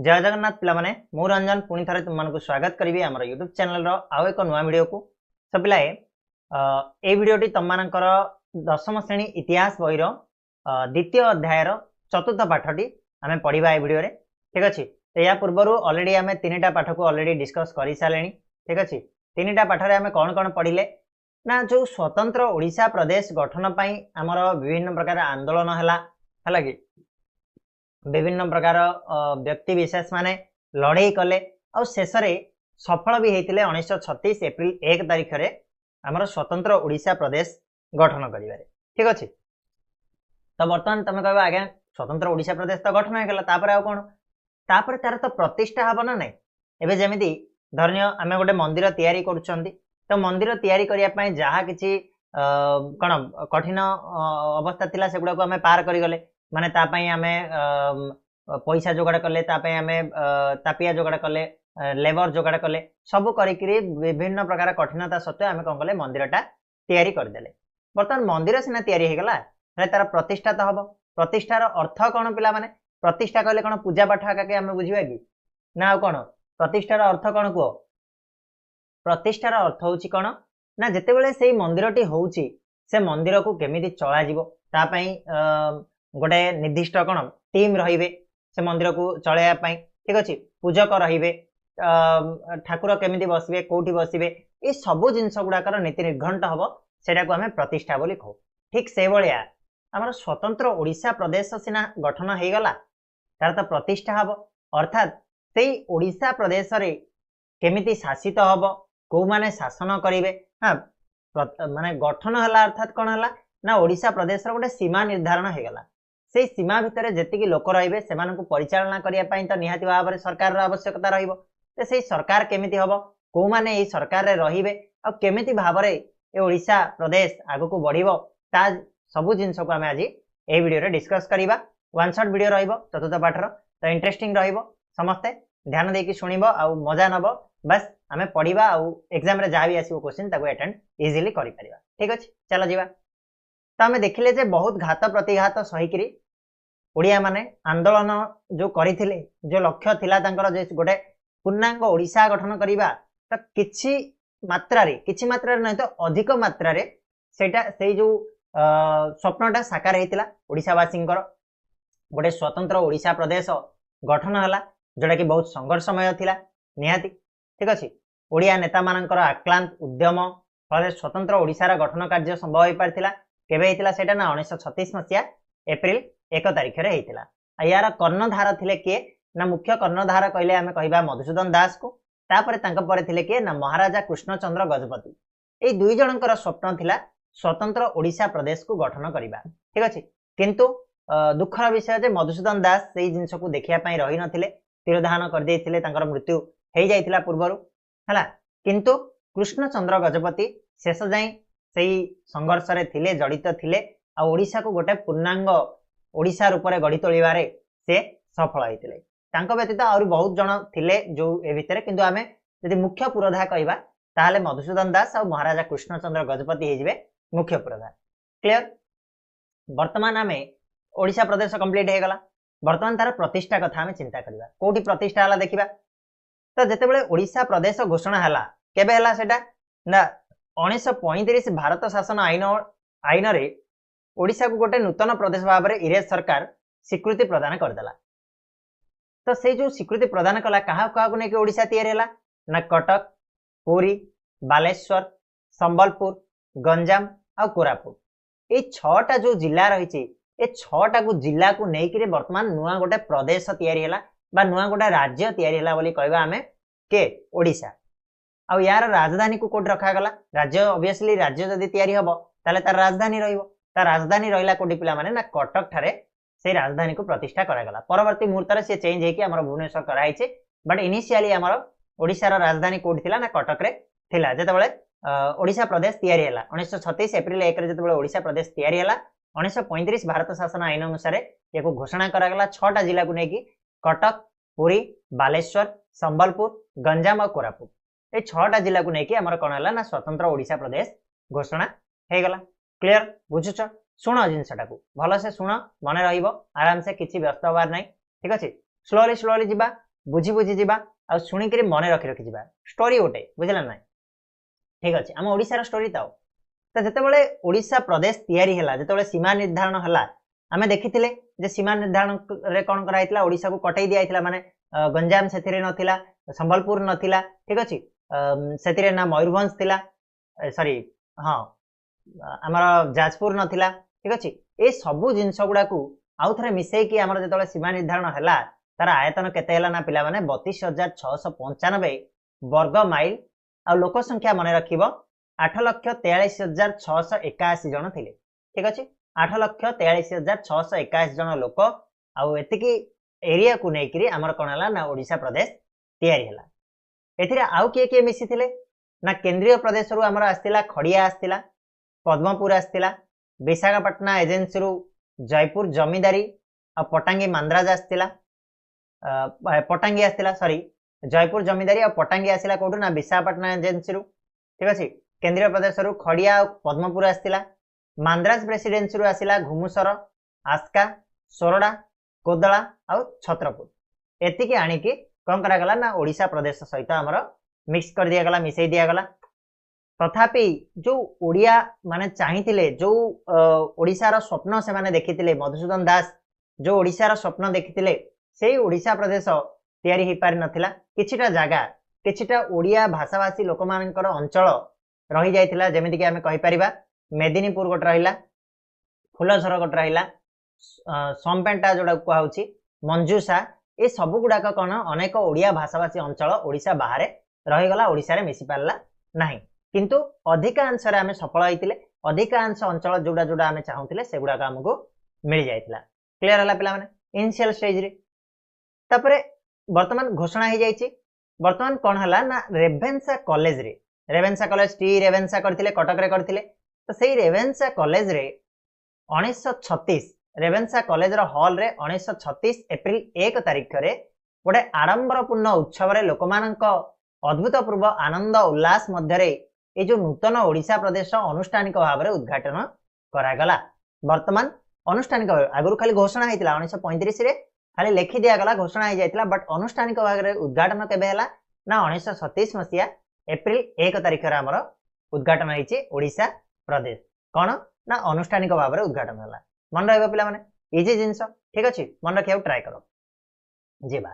जय जगन्नाथ पिला माने मु रंजन पुणी थे तुमको स्वागत करी आम यूट्यूब चैनल आउ एक नुआ वीडियो को सब पिलाए ए वीडियोटी तुम मानकर दशम श्रेणी इतिहास बहीर द्वितीय अध्याय चतुर्थ पाठटी आम पढ़ा ए वीडियो ठीक अच्छे। तो या पूर्व अलरेडी आम तीन टा पाठ को अलरेडी डिस्कस कर सारे ठीक अच्छे। तीन टा पाठरे आम कौन कौन पढ़ले ना जो स्वतंत्र ओडिशा प्रदेश गठन आमर विभिन्न प्रकार आंदोलन है कि विभिन्न प्रकार व्यक्ति विशेष माने लड़ाई कले और शेष सफल भी होते 1936 एप्रिल 1 तारिख रे आमर स्वतंत्र ओडिशा प्रदेश गठन करिवारे ठीक अच्छे। तो बर्तमान तुम कह आज्ञा स्वतंत्र ओडिशा प्रदेश तो गठन होगा तापर आउ कौन तापर तार तो प्रतिष्ठा हम ना ना एवं जमी धरनीय आम गोटे मंदिर तैयारी करुँच तो मंदिर तैयारी करने जहाँ कि कौन कठिन अवस्था थिला सेगुड़ा को आम पार करगले माने तापाई आमे पैसा जोगाड़ कले तापाई आमे तापिया जोगाड़ कले लेबर जोगाड़ कले सबू करी विभिन्न प्रकार कठिनता सत्वे आमे कौन कले मंदिरटा तैयारी करदेले। बर्तमान मंदिर सिना तैयारी होगला तार प्रतिष्ठा तो हम प्रतिष्ठार अर्थ कौन पिला माने प्रतिष्ठा कहले कौन पूजा पाठ आके आमे बुझिबा कि ना कौन प्रतिष्ठार अर्थ कौन कह प्रतिष्ठार अर्थ होची कौन ना जेतेबेले सेही मंदिरटी होउची से मंदिर को केमिति चला जीवो तापाई गोटे निर्दिष्ट कौन टीम रहिबे से मंदिर को चलैया ठीक अच्छे पूजक रहिबे ठाकुर केमिति बसिबे कोठी बसिबे ये सबु जिनस गुड़ाकर नीति निर्घंट हम सेटा को आम प्रतिष्ठा बोली कहू। ठीक से भाया आमर स्वतंत्र ओडिशा प्रदेश सिना गठन हो गला तार तो प्रतिष्ठा हम अर्थात से ओडिशा प्रदेश रे केमिति शासित हम कौ माने शासन करेंगे हाँ माने गठन है अर्थात कौन है ना ओडिशा प्रदेश गोटे सीमा निर्धारण हो गला से सीमा भितर जेतिकी लोक रे से परिचालना करने तो निहाती भाव में सरकार आवश्यकता रही सरकार केमिति हम कौ माने ये सरकार रे रहिबे आ केमिति भाव में ये ओडिशा प्रदेश आगको बढ़िबो ता सबु जिनस को आम आज ए वीडियो रे डिस्कस करिबा। वन शॉट वीडियो रहिबो चतुर्थ पाठर तो इंटरेस्टिंग रहिबो समस्ते ध्यान देकी सुनिबो आ मजा नबो बस आम पढ़ा आउ एग्जाम रे जहाँ भी आसीबो क्वेश्चन ताको अटेंड इजीली करि परिबा ठीक अछि। चलो जीवा तो आम देखिले जे बहुत घात प्रतिघात सहीकरी ओडिया माने आंदोलन जो करथिले जो लक्ष्य थिला तांकर जे गोटे पूर्णांग ओडिशा गठन करिबा तो किछि मात्रा नहीं तो अधिक मात्रा रे सेटा सेई जो स्वप्नटा साकार हेतिला ओडिशावासींकर गोटे स्वतंत्र ओडिशा प्रदेश गठन हला जोटा कि बहुत संघर्षमय थिला निहाती ठीक अछि। ओडिया नेता मानकर आक्लांत उद्यम फल स्वतंत्र ओडिशार गठन कार्य संभव हो पारिथिला केबे हेतिला सेटा ना 1936 मसिया एप्रिल 1 तारिख रे हेतिला। यार कर्णधार थिले किए ना मुख्य कर्णधार कहले आमे कहिबा मधुसूदन दास को तापर तांका परे थिले किए ना महाराजा कृष्णचंद्र गजपति ए दुई जनकर स्वप्न थिला स्वतंत्र ओडिशा प्रदेश को गठन करिबा ठीक अछि। किंतु दुखर विषय जे मधुसूदन दास सेही जिंस को देखिया पई रहि नथिले तिरोधान कर देथिले तांकर मृत्यु हेई जाइथिला पूर्वरु हला किंतु कृष्णचंद्र गजपति शेष जाई सेही संघर्ष रे थिले जड़ित थिले आ ओडिशा को गोटे पूर्णांग ओडिशा रूप में गढ़ी तोलिबारे से सफल होइतिले। तांको व्यतीत आउरी बहुत जन थिले जो ए भितरे किंतु आमे यदि मुख्य पुरोधा कहबा ताहाले मधुसूदन दास और महाराजा कृष्णचंद्र गजपति हेजिबे मुख्य पुरोधा क्लियर। वर्तमान आमे ओडिशा प्रदेश कंप्लीट हो गला वर्तमान तार प्रतिष्ठा कथा आमे चिंता करबा कोठी प्रतिष्ठा हला देखिबा। तो जेतेबेले ओडिशा प्रदेश घोषणा हला केबे हला सेटा ना 1935 भारत शासन आईन रे ओडिशा को गोटे नूतन प्रदेश भाव में इंग्रेज सरकार स्वीकृति प्रदान करदेला। तो से जो स्वीकृति प्रदान कला क्या क्या नहीं ओडिशा तैयारी है ना कटक पुरी बालेश्वर संबलपुर गंजाम और कोरापुट ये 6टा जो जिला रही ये 6टा को जिला को लेकिन वर्तमान नुआ गोटे प्रदेश तैयारी है बा नुआ गोटे राज्य तैयारी है बोली कहवा आम के ओडिशा आ यार राजधानी को कोट रखागला राज्य ऑब्वियसली राज्य जदि तैयारी हम ताले तार राजधानी रहिबो तार राजधानी रहिला कोटी पिला माने ना कटक ठारे से राजधानी को प्रतिष्ठा करागला परवर्ती मुहूर्त से चेंज होकर आम भुवनेश्वर कराई बट इनिशियली आम ओडिशार राजधानी कोठी थिला ना कटक रे थिला जेतेबेले ओडिशा प्रदेश तैयारी हला 1936 एप्रिल 1 रे जेतेबेले ओडिशा प्रदेश तैयारी हला 1935 भारत शासन आईन अनुसार याको घोषणा करागला 6टा जिला को नेकी कटक पुरी बालेश्वर संबलपुर गंजाम और कोरापुट ये 6टा जिला को नेकी आमर कोन हला ना स्वतंत्र ओडिशा प्रदेश घोषणा हे गला क्लियर बुझुछ शुण जिनसटा को भल से शुण मन रहिबो आराम से किछि व्यस्त होबार नै ठीक अछि। स्लोली स्लोली जिबा बुझी बुझी जीवा आ शुणिक मन रखी रखी जीवा स्टोरी गोटे बुझला ना ठीक अच्छे आम ओडिशार स्टोरी तो जितेबाला ओडिशा प्रदेश तैयारी है जितेबाला सीमा निर्धारण है आम देखी सीमा निर्धारण कौन कराइला ओडिशा को कटई दिया माने गंजाम से नथिला संबलपुर नथिला ठीक अच्छे से ना मयूरभंज थिला सॉरी हाँ आमर जाजपुर नथिला ठीक अच्छे ये सबू जिनस गुड़ा आउ थे मिसेकी आम जो सीमा निर्धारण है तार आयतन केते ना पिला माने 32,695 वर्ग माइल आ लोक संख्या मन रखिबो 8,43,681 जन थिले ठीक अच्छे 8,43,681 जन लोक आउ एतिकी एरिया को लेकिन आमर कौन है ना ओडिशा प्रदेश तैयारी है एथिरे आउ किए मिसी थिले ना केंद्रीय प्रदेश रु आमर आस्तिला खड़िया आस्तिला पद्मपुर आस्तिला विशाखापट्टना एजेंसी रु जयपुर जमींदारी आ पटांगी मांद्राज आस्तिला पटांगी आस्तिला सॉरी जयपुर जमींदारी और पटांगी आसिला कोठु ना विशाखापट्टना एजेंसी रु ठीक अच्छे केंद्रीय प्रदेश रु खड़िया और पद्मपुर आस्तिला मांद्राज प्रेसिडेंसी रु आसिला घुमुसर आस्का सोरडा कोदला और छत्रपुर एतिकी आनिकी कौन करागला ना ओडिशा प्रदेश सहित आमर मिक्स कर दिया गला मिसई दिया गला तथापि जो ओडिया माने चाहिथिले जो ओडिशार स्वप्न से माने देखिथिले मधुसूदन दास जो ओडिशार स्वप्न देखिथिले सेही ओडिशा प्रदेश तैयारी हो पारि नथिला किछिटा जागा किछिटा ओडिया भाषाभाषी लोक मानकर अंचल रही जाइथिला जेमिति कि आमे कहि परिबा मेदिनीपुर गोट रहिला फुलझर गोट रहिला संपेंटा जोडा कहउछि मंजूसा ए सब गुडाक कौन अनेक ओडिया भाषाभाषी अंचल ओडिशा बाहर रहीगला ओडिशा रे मिसी पारला नाही किंतु अधिकांश रे आमे सफल होइतिले अधिकांश अंचल जोडा जोडा आमे चाहुतिले से गुडाक हमकु मिल जाइतिला क्लियर हला पिला माने इनिशियल स्टेज रे तापरे वर्तमान घोषणा हो जाइए वर्तमान कौन है ना रेभेन्सा कॉलेज रे रेभेन्सा कॉलेज टी रेभेन्सा करथिले कटक रे करथिले तो सही रेभेन्सा कॉलेज रे 1936 रेभेन्सा कॉलेज रो हॉल रे 1936 एप्रिल 1 तारिख रे गोटे आडंबरपूर्ण उत्सव रे लोकमानक अद्भुतपूर्व आनंद उल्लास मध्य ये जो नूतन ओडिशा प्रदेश अनुष्ठानिक भाव में उद्घाटन करागला वर्तमान अनुष्ठानिक आगुरी खाली घोषणा होता 1935 रे खाली लिखि दिया गला घोषणा हो जाइतिला बट अनुष्ठानिक भाग में उद्घाटन केबे हला ना 1937 मसिया एप्रिल 1 तारिख रे हमर उद्घाटन होइछि ओडिशा प्रदेश कौन ना अनुष्ठानिक भाव में उद्घाटन हला मन रहबो पिला माने इजी जिंस ठीक अछि मन रखियो ट्राई करो जेबा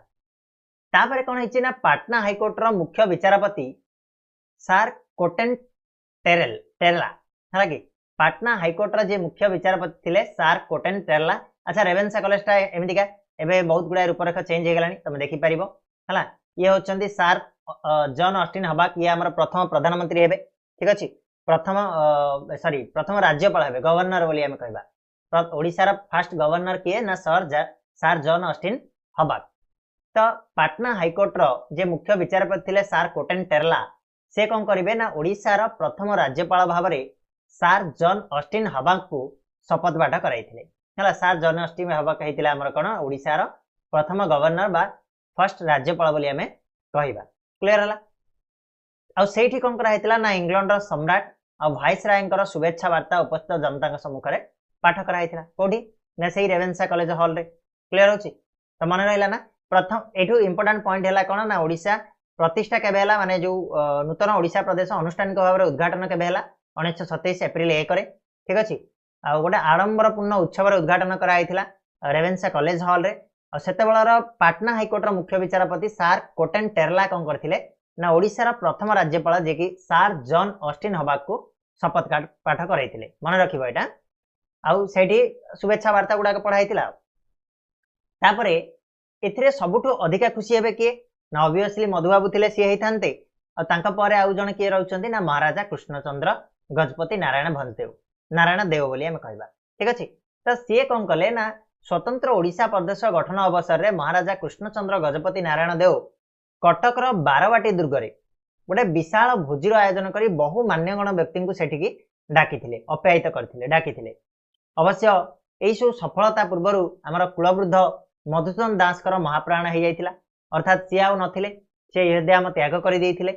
तापरे कौन होइछि ना पाटना हाईकोर्ट रो मुख्य विचारपति सर कोटेन टेरला हला कि पाटना हाईकोर्ट रो जे मुख्य विचारपति थिले सर कोटेन टेरला अच्छा रेभेन्सा कॉलेज टा एमितिका एबे बहुत गुडा रूपरेखा चेंज हो गलानी तुम देखि परिबो हला ये होचंदी सर जॉन ऑस्टिन हबाक ये हमर प्रथम प्रधानमंत्री हेबे ठीक अछि प्रथम सॉरी प्रथम राज्यपाल हेबे गवर्नर बोली हम कहबा ओडिसा रा फर्स्ट गवर्नर किए ना सर जॉन ऑस्टिन हबाक तो पाटना हाईकोर्ट रो जे मुख्य विचारपति थिले सर कोटेन टेरला से कौन करिवे ना ओडिसा रा प्रथम राज्यपाल भाव में सर जॉन ऑस्टिन हबाक को शपथ पाठ कराइथिले हला सर जॉन ऑस्टिन हबाक हेतिला हमर कोन ओडिसा रा प्रथम गवर्नर बा फर्स्ट राज्यपाल बोली हमें कहबा क्लियर हला आ सेठी कोन करा हेतिला ना इंग्लैंड रा सम्राट आ वाइस रायंकर शुभेच्छा वार्ता उपस्थित जनता के सम्मुख रे पाठ करा हेतिला कोठी ना सेही रेभेन्सा कॉलेज हॉल रे क्लियर होची तो मन रहला ना प्रथम एठू इंपोर्टेंट पॉइंट हैला कोन ना ओडिसा प्रतिष्ठा केबे हैला माने जो नूतन ओडिशा प्रदेश अनुष्ठानिक भाव में उद्घाटन केबे हैला 1927 एप्रिल 1 रे ठीक अछि आ गोटे आडंबरपूर्ण उत्सव रे उद्घाटन करा हेतिला रेभेन्सा कॉलेज हॉल रे और सेतेबेलर पाटना हाईकोर्ट रो मुख्य विचारपति सर कोटेन टेरला कोन करथिले ना ओडिसा रा प्रथम राज्यपाल जे कि सर जॉन ऑस्टिन हबाक को शपथ पाठ कराइथिले मन रखिबो एटा आउ सेठी शुभेच्छा वार्ता गुडा पढ़ाइथिला तापरे एथिरे सबुठु अधिका खुशी हेबे के ना ऑब्वियसली मधुबाबू थिले सी हेथांते और तांका परे आउ जण के रहउचंती ना महाराजा कृष्णचंद्र गजपति नारायण देव बोली हम कहबा ठीक अछि तो सी कोन कले ना स्वतंत्र ओडिशा प्रदेश गठन अवसर रे महाराजा कृष्णचंद्र गजपति नारायण देव कटक रो बारवाटी दुर्ग रे गोटे विशाल भोजीर आयोजन करी बहु मान्यगण व्यक्ति को सेठिकी डाकिथिले अप्यायित करथिले डाकिथिले अवश्य एई सब सफलता पूर्वरु हमर कुलवृद्ध मधुसूदन दास कर महाप्राण हो जाइतिला अर्थात सी आउ नथिले से हृदय त्याग कर देइथिले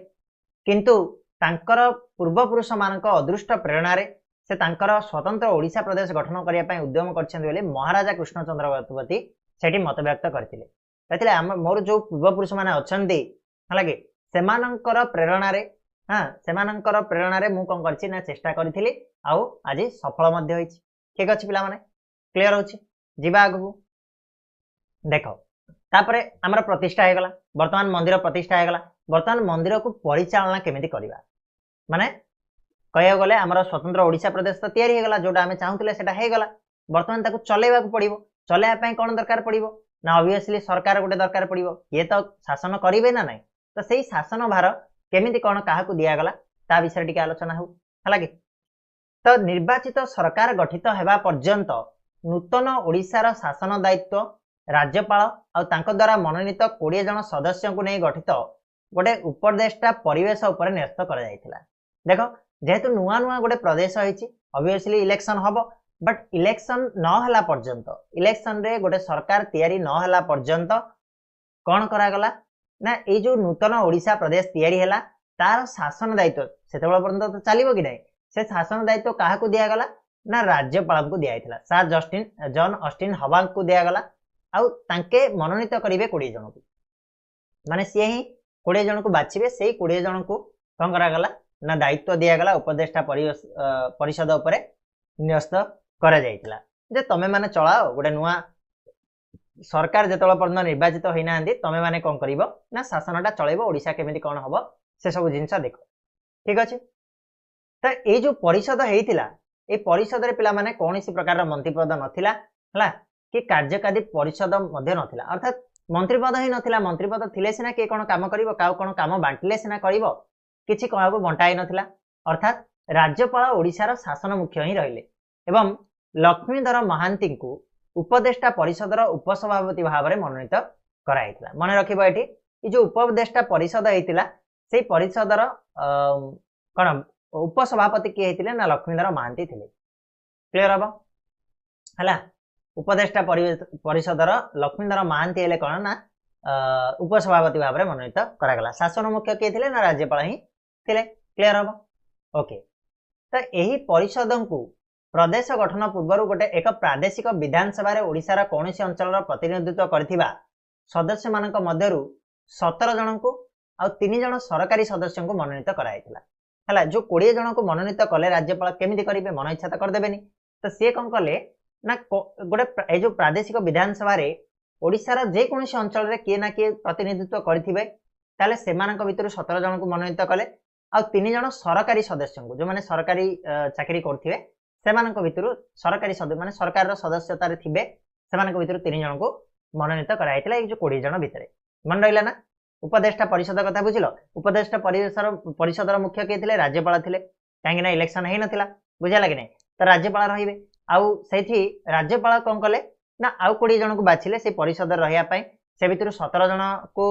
किंतु तांकर पूर्वपुरुष मानक अदृष्ट प्रेरणा रे से तांकर स्वतंत्र ओडिशा प्रदेश गठन करिया पय उद्यम करछन बोले महाराजा कृष्णचंद्र गजपति सेठी मत व्यक्त करथिले कहते मोर जो पूर्वपुरुष मैंने अच्छा है कि सेमानंकर प्रेरणा रे हाँ सेमानंकर प्रेरणा रे मु कौन करछि ना चेष्टा करिथिली आउ आज सफल मध्य होइछि। ठीक अछि पिला माने क्लियर होछि जिबा आगु देखो तापरे हमर प्रतिष्ठा हे गला वर्तमान मंदिर प्रतिष्ठा हे गला वर्तमान मंदिर को परिचालना केमिति करिवा माने कहया गले हमर स्वतंत्र ओडिशा प्रदेश तो तयारी हे गला जोटा हमें चाहूतिले सेटा हे गला वर्तमान ताकू चलेबा को पड़िबो चलेबा पय कोन दरकार पड़िबो ना ऑब्वियसली सरकार गोटे दरकार पड़िबो ये तो शासन करिवे ना नहीं तो सेही शासन भार केमिति कोन काहाकू दिया गला ता विषय टिके आलोचना हो हला कि तो निर्वाचित सरकार गठित हेबा पर्यंत नूतन ओडिशार शासन दायित्व राज्यपाल आ तांको द्वारा मनोनीत 20 जन सदस्य को नहीं गठित गोटे उपदेष्टा परिवेश उपर न्यस्त कर जायतिला। देखो जेहेतु नुआ नुआ गोटे प्रदेश होइछि ऑब्वियसली इलेक्शन हबो बट इलेक्शन न हला पर्यंत इलेक्शन रे गोटे सरकार तयारी न हला पर्यंत कोन करा गला ना ए जो नूतन ओडिशा प्रदेश तयारी हला तार शासन दायित्व सेतेबेला पर्यंत तो चलिबो कि नै से शासन दायित्व काहाकू दिया गला ना राज्यपाल को दिया आइथिला सर जॉन ऑस्टिन हवांग को दिया गला आउ तांके मनोनीत करिवे 20 जन को माने से ही 20 जन को बाछिबे सेही 20 जन को कोन करा गला ना दायित्व दिया गला उपदेष्टा परिषद उपरे न्यस्त करा जाइतिला जे तमे माने चलाओ गोटे नुआ सरकार जेतोला पर्यंत निर्वाचित होई नांदी तमे माने कोन करिवो ना शासनटा चलेबो ओडिशा केमिति कोन हबो से सब जिंस देखो ठीक अछि। तो ए जो परिषद हेइतिला ए परिषद रे पिला माने कोनोसी प्रकार मंत्री पद नथिला हला कि कार्यकारी परिषद मध्य नथिला अर्थात मंत्री पद ही नथिला मंत्री पद थिले सिना के कोन काम करिवो काउ कोन काम बांटिले सिना करिवो किछि कहबो बंटाई नथिला अर्थात राज्यपाल ओडिशार शासन मुख्य ही रहिले एवं लक्ष्मीधर महांती को उपदेष्टा परिषदर उपसभापति भाव में मनोनीत कराइतिला। मन रखिबो एठी ई जो उपदेष्टा परिषद हेइतिला सेही परिषदर कोन उपसभापति किए हेतिले ना लक्ष्मीधर महांती थिले क्लियर हबो हला उपदेष्टा परिषदर लक्ष्मीधर महांती हेले कोन ना उपसभापति भाव में मनोनीत करागला शासन मुख्य किए थिले ना राज्यपाल ही थिले क्लियर हबो ओके। तो एही परिषद को प्रदेश गठन पूर्व गोटे एक प्रादेशिक विधानसभा रे ओडिशार कोनोसी अंचलर प्रतिनिधित्व करथिबा सदस्य मानक मध्यरु 17 जन को आ 3 जन सरकारी सदस्य को मनोनीत कराइतिला हला जो 20 जन को मनोनीत कले राज्यपाल केमिति करिवे मन इच्छा त कर देबेनी तो से कोन कले ना गोटे ए जो प्रादेशिक विधानसभा रे ओडिशार जे कोनोसी अंचल रे किए ना किए प्रतिनिधित्व करथिबे ताले सेमानक भितरु 17 जन को मनोनीत कले आ 3 जन सरकारी सदस्य को जो माने सरकारी चाकरी करथिबे सेमानक भितरु सरकारी सदस्य माने सरकार सदस्यता रे थिबे सेमानक भितरु 3 जन को मनोनीत कराइतिला ए जो 20 जन भितरे मन रहिला ना। उपदेष्टा परिषद कथा बुझिलो उपदेष्टा परिषदर मुख्य के थिले राज्यपाल थिले काहे ना इलेक्शन हे नथिला बुझा लागे नै तो राज्यपाल रहिबे आउ सेठी राज्यपाल कोन कले ना आउ 20 जन को बाछिले से परिषद रहिया पई से भितरु 17 जन को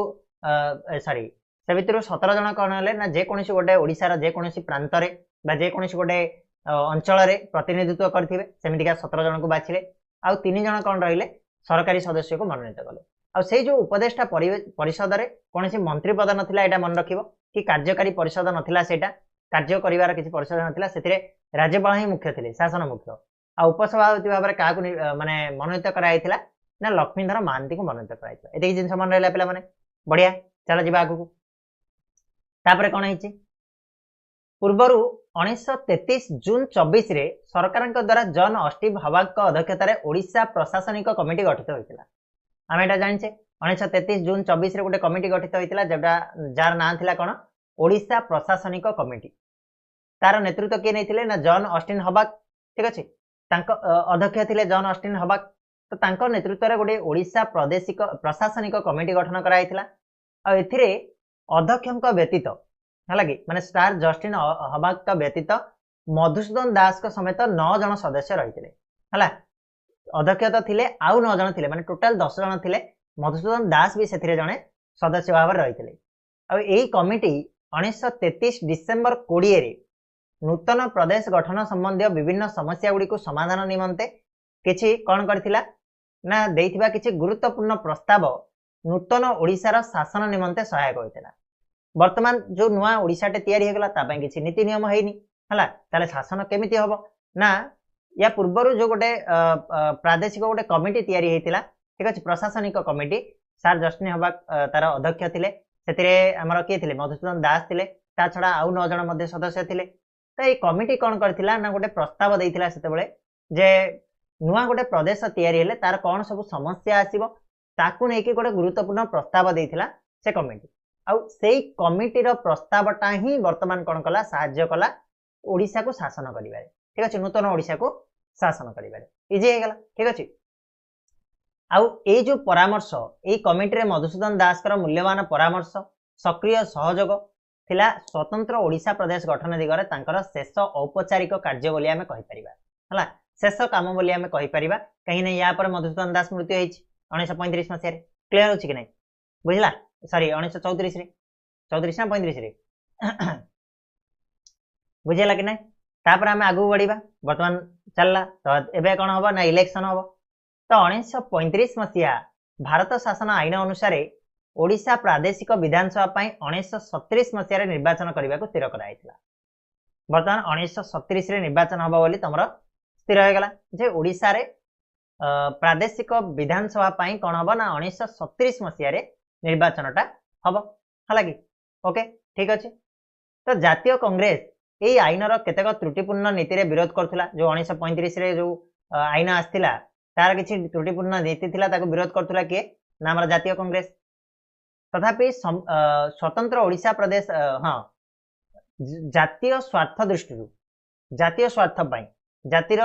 सॉरी से भितरु 17 जन कोन हले ना जे कोनोसी गोटे ओडिसा रा जे कोनोसी प्रांत रे बा जे कोनोसी गोटे अंचल रे प्रतिनिधित्व करथिबे सेमितिका 17 जन को बाछिले आउ 3 जन कोन रहिले सरकारी सदस्य को मनोनीत कले आ से जो उपदेष्टा परिषद रे कोनोसी मंत्री पद नथिला एटा मन रखिबो कि कार्यकारी परिषद नथिला सेटा कार्य करिवार किछि परिषद नथिला सेतिरे राज्यपाल ही मुख्य थिले शासन मुख्य आ उपसभापति भाबरे काहाकू माने मनोनीत कराइतिला ना लक्ष्मीधर महांती को मनोनीत कराइतिला एते जिंस मन रहला पिला माने बढ़िया चला जिबा आगु तापरे कोन हिची पूर्वरु 1933 जून 24 रे सरकार द्वारा जॉन ऑस्टिन हवांग अध्यक्षतार ओडिशा प्रशासनिक कमिटी गठित होइतिला आम एटा जानिछे 1933 जून 24 रे गोटे कमिटी गठित होइतिला जेटा जार नाम थिला कोन ओडिशा प्रशासनिक कमिटी तार नेतृत्व के नैथिले ना जॉन ऑस्टिन हवांग ठीक अछि तांको अध्यक्ष थिले जॉन ऑस्टिन हवांग तो तांको नेतृत्व रे गोटे ओडिशा प्रादेशिक प्रशासनिक कमिटी गठन कराइतिला आ एथिरे अध्यक्षक व्यतीत हालांकि माने स्टार जस्टिन हवांग का व्यतीत मधुसूदन दास का समेत 9 जन सदस्य रहितिले हला अध्यक्ष तो थिले आउ 9 जन थिले माने टोटल 10 जन थिले मधुसूदन दास भी सेथिरे जने सदस्य भाव रहितिले आ एही कमिटी 1933 डिसेंबर 20 रे नूतन प्रदेश गठन संबंधी विभिन्न समस्या गुडी को समाधान निमंते किछि कोन करथिला ना देइथिबा किछि गुरुत्वपूर्ण प्रस्ताव नूतन ओडिशार शासन निमंते सहायक होइतिला वर्तमान जो नुआ ओडिशाटे तयारी हेगला ता पई किछि नीति नियम हेइनी हला ताले शासन केमिति हबो ना या पूर्वरु जो गोटे प्रादेशिक गोटे कमिटी तयारी हेतिला ठीक अछि प्रशासनिक कमिटी सार जस्टिन हवा तार अध्यक्ष थिले सेतिरे हमर के थिले मधुसूदन दास थिले ता छडा आउ 9 जण मध्ये सदस्य थिले तो ए कमिटी कोन करथिला ना गोटे प्रस्ताव दैथिला सेते बेले जे नुआ गोटे प्रदेश तयारी हेले तार कोन सब समस्या आसीबो ताकू नै कि गोटे गुरुत्वपूर्ण प्रस्ताव दैथिला से कमिटी आउ सेई कमिटी रो प्रस्तावटा ही वर्तमान कोन कला सहाय्य कला ओडिसा को शासन करिबारे ठीक अछि नूतन ओडिसा को शासन करिबारे इजी हे गला ठीक अछि आउ ए जो परामर्श ए कमिटी रे मधुसूदन दास कर मूल्यवान परामर्श सक्रिय सहयोग थिला स्वतंत्र ओडिसा प्रदेश गठन दिगरे तांकर शेष औपचारिक कार्य बोली आमे कहि परिबा हला शेष काम बोली आमे कहि परिबा कहीं नै या पर मधुसूदन दास मृत्यु हेछि 1935 मसिया रे क्लियर होछि कि नै बुझला सॉरी 1934 रे 34 ना 35 रे बुझला कि नै तापर आमे आगु बढ़िबा वर्तमान चलला तो एबे कोन होबो ना इलेक्शन होबो तो 1935 मसिया भारत शासन आईन अनुसार ओडिशा प्रादेशिक विधानसभा पाई 1937 मसिया रे निर्वाचन करबा को स्थिर कराइतला वर्तमान 1937 रे निर्वाचन होबो बोली तमरो स्थिर हो गला जे ओडिशा रे प्रादेशिक विधानसभा पाई कोन होबो ना 1937 मसिया रे निर्वाचनटा होबो हलाकी ओके ठीक अछि तो जातीय कांग्रेस ए आईन रो केतेक त्रुटिपूर्ण नीति रे विरोध करथुला जो 1935 रे जो आईन आस्थिला तार किछि त्रुटिपूर्ण नीति थिला ताको विरोध करथुला के ना हमर जातीय कांग्रेस तथापि स्वतंत्र ओडिशा प्रदेश हां जातीय स्वार्थ दृष्टि जातीय स्वार्थ पई जातिर